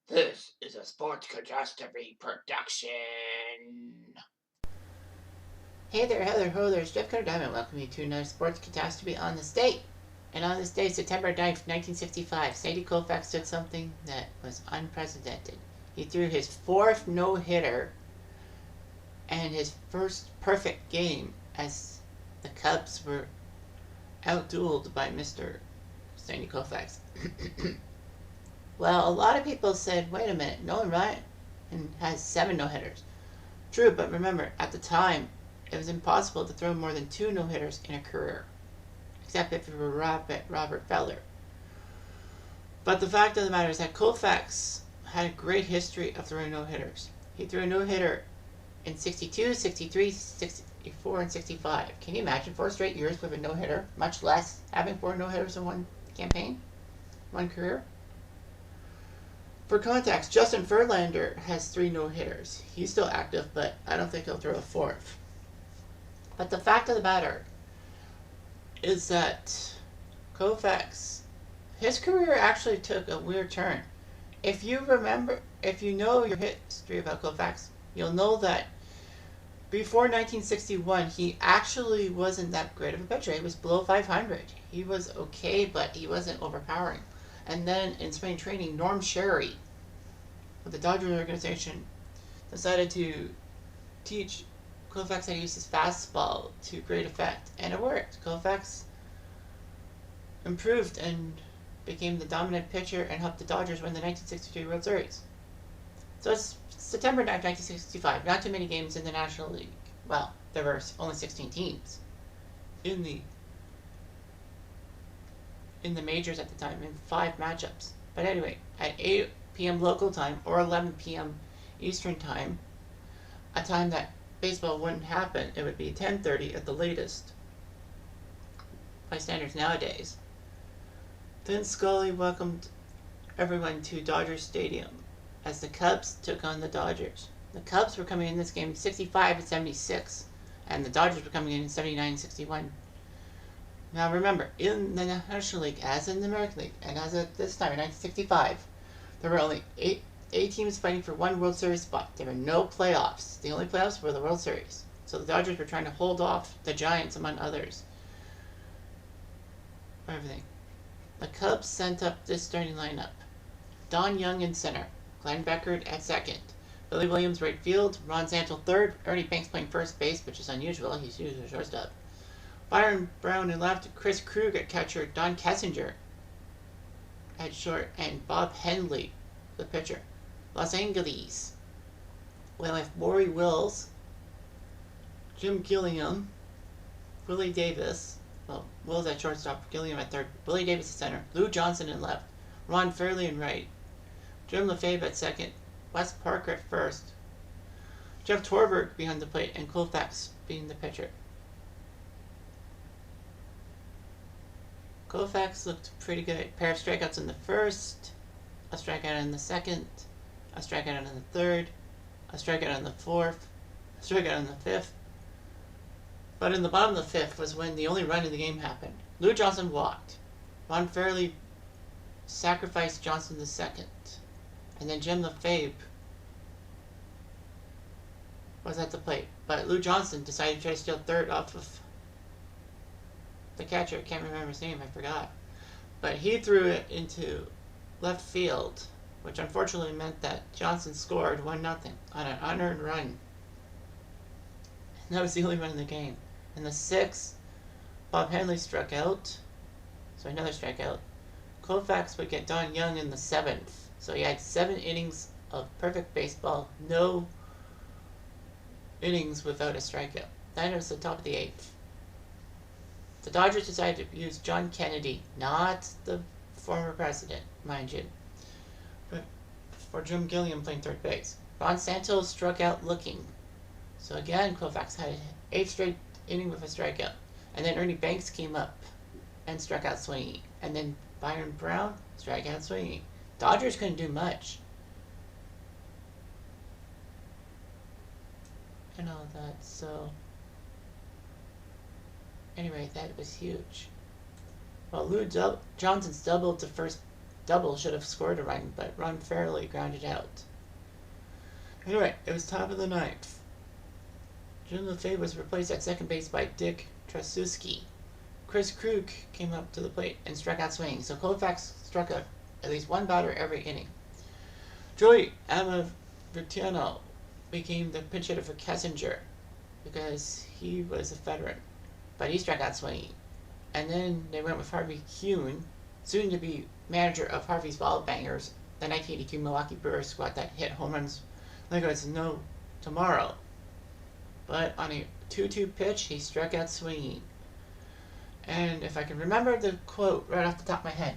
This is a sports catastrophe production. Hey there, Heather Ho, there's Jeff Cutter Diamond. Welcome you to another sports catastrophe on this date. And on this day, September 9th, 1965, Sandy Koufax did something that was unprecedented. He threw his fourth no-hitter and his first perfect game as the Cubs were outdueled by Mr. Sandy Koufax. Well, a lot of people said, wait a minute, Nolan Ryan has 7 no-hitters. True, but remember, at the time, it was impossible to throw more than 2 no-hitters in a career, except if you were Robert Feller. But the fact of the matter is that Koufax had a great history of throwing no-hitters. He threw a no-hitter in 62, 63, 64, and 65. Can you imagine 4 straight years with a no-hitter, much less having 4 no-hitters in one campaign, one career? For context, Justin Verlander has 3 no-hitters. He's still active, but I don't think he'll throw a 4th. But the fact of the matter is that Koufax, his career actually took a weird turn. If you remember, if you know your history about Koufax, you'll know that before 1961, he actually wasn't that great of a pitcher. He was below 500. He was okay, but he wasn't overpowering. And then in spring training, Norm Sherry, with the Dodgers organization, decided to teach Koufax how to use his fastball to great effect. And it worked. Koufax improved and became the dominant pitcher and helped the Dodgers win the 1963 World Series. So it's September 9th, 1965. Not too many games in the National League. Well, there were only 16 teams in the majors at the time, in 5 matchups. But anyway, at 8 p.m. local time or 11 p.m. Eastern time, a time that baseball wouldn't happen, it would be 10:30 at the latest by standards nowadays. Vin Scully welcomed everyone to Dodger Stadium as the Cubs took on the Dodgers. The Cubs were coming in this game 65-76, and the Dodgers were coming in 79-61. Now remember, in the National League, as in the American League, and as of this time in 1965, there were only 8 teams fighting for one World Series spot. There were no playoffs. The only playoffs were the World Series. So the Dodgers were trying to hold off the Giants, among others, for everything. The Cubs sent up this starting lineup. Don Young in center, Glenn Beckert at second, Billy Williams right field, Ron Santo third, Ernie Banks playing first base, which is unusual. He's usually a shortstop. Byron Brown in left, Chris Krug at catcher, Don Kessinger at short, and Bob Henley, the pitcher. Los Angeles. We have Maury Wills, Jim Gilliam, Willie Davis. Well, Wills at shortstop, Gilliam at third, Willie Davis at center, Lou Johnson in left, Ron Fairley in right, Jim Lefebvre at second, Wes Parker at first, Jeff Torberg behind the plate, and Koufax being the pitcher. Koufax looked pretty good. A pair of strikeouts in the first, a strikeout in the second, a strikeout in the third, a strikeout in the fourth, a strikeout in the fifth. But in the bottom of the fifth was when the only run in the game happened. Lou Johnson walked. Ron Fairley sacrificed Johnson the second. And then Jim Lefebvre was at the plate. But Lou Johnson decided to try to steal third off of the catcher. I can't remember his name, I forgot. But he threw it into left field, which unfortunately meant that Johnson scored 1-0 on an unearned run. And that was the only run in the game. In the sixth, Bob Henley struck out, so another strikeout. Koufax would get Don Young in the seventh, so he had 7 innings of perfect baseball, no innings without a strikeout. Then it was the top of the 8th. The Dodgers decided to use John Kennedy, not the former president, mind you, but for Jim Gilliam playing third base. Ron Santos struck out looking. So again, Koufax had an 8th straight inning with a strikeout. And then Ernie Banks came up and struck out swinging. And then Byron Brown struck out swinging. Dodgers couldn't do much. And all that, so anyway, that was huge. Well, Johnson's doubled to first double should have scored a run, but Ron fairly grounded out. Anyway, it was top of the ninth. Jim LaFave was replaced at second base by Dick Trasuski. Chris Krug came up to the plate and struck out swinging, so Koufax struck out at least one batter every inning. Joey Amavritiano became the pinch hitter for Kessinger because he was a veteran, but he struck out swinging. And then they went with Harvey Kuhn, soon to be manager of Harvey's Ball Bangers, the 1982 Milwaukee Brewers squad that hit home runs like it was no tomorrow. But on a 2-2 pitch, he struck out swinging. And if I can remember the quote right off the top of my head,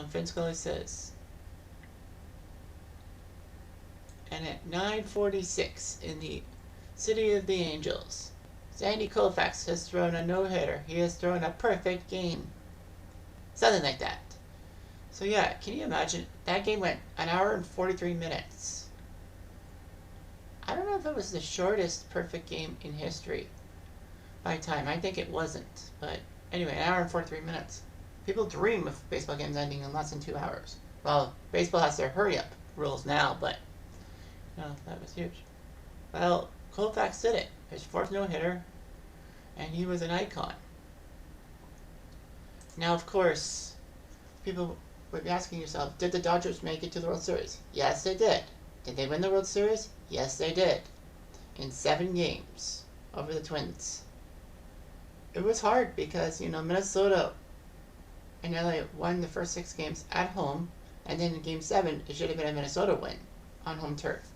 Vince Scully says, and at 9:46 in the City of the Angels, Sandy Koufax has thrown a no-hitter. He has thrown a perfect game. Something like that. So yeah, can you imagine? That game went an hour and 43 minutes. I don't know if it was the shortest perfect game in history by time. I think it wasn't. But anyway, an hour and 43 minutes. People dream of baseball games ending in less than 2 hours. Well, baseball has their hurry-up rules now, but no, that was huge. Well, Koufax did it. His fourth no-hitter, and he was an icon. Now, of course, people would be asking yourself, did the Dodgers make it to the World Series? Yes, they did. Did they win the World Series? Yes, they did. In 7 games over the Twins. It was hard because, Minnesota and LA won the first 6 games at home, and then in Game 7, it should have been a Minnesota win on home turf.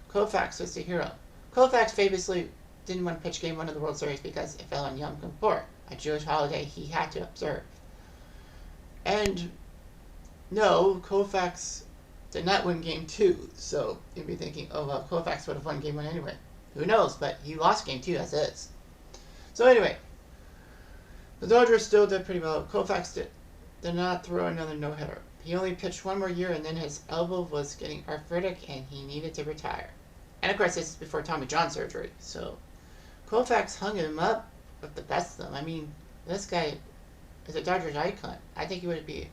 Koufax was the hero. Koufax famously didn't want to pitch Game 1 of the World Series because it fell on Yom Kippur, a Jewish holiday he had to observe. And no, Koufax did not win Game 2, so you'd be thinking, oh well, Koufax would have won Game 1 anyway. Who knows, but he lost Game 2 as is. So anyway, the Dodgers still did pretty well. Koufax did not throw another no-hitter. He only pitched 1 more year, and then his elbow was getting arthritic, and he needed to retire. And of course, this is before Tommy John surgery, so Koufax hung him up with the best of them. I mean, this guy is a Dodgers icon. I think he would be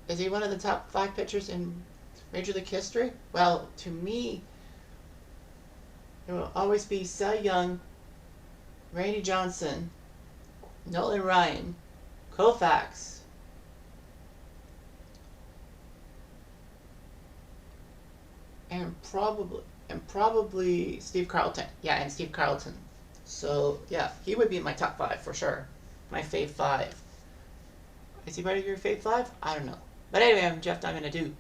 is he one of the top 5 pitchers in Major League history? Well, to me, it will always be Cy Young, Randy Johnson, Nolan Ryan, Koufax, and probably Steve Carlton. Yeah, and Steve Carlton. So yeah, he would be in my top 5 for sure. My fave 5. Is he part of your fave 5? I don't know. But anyway, I'm Jeff Diamond. I do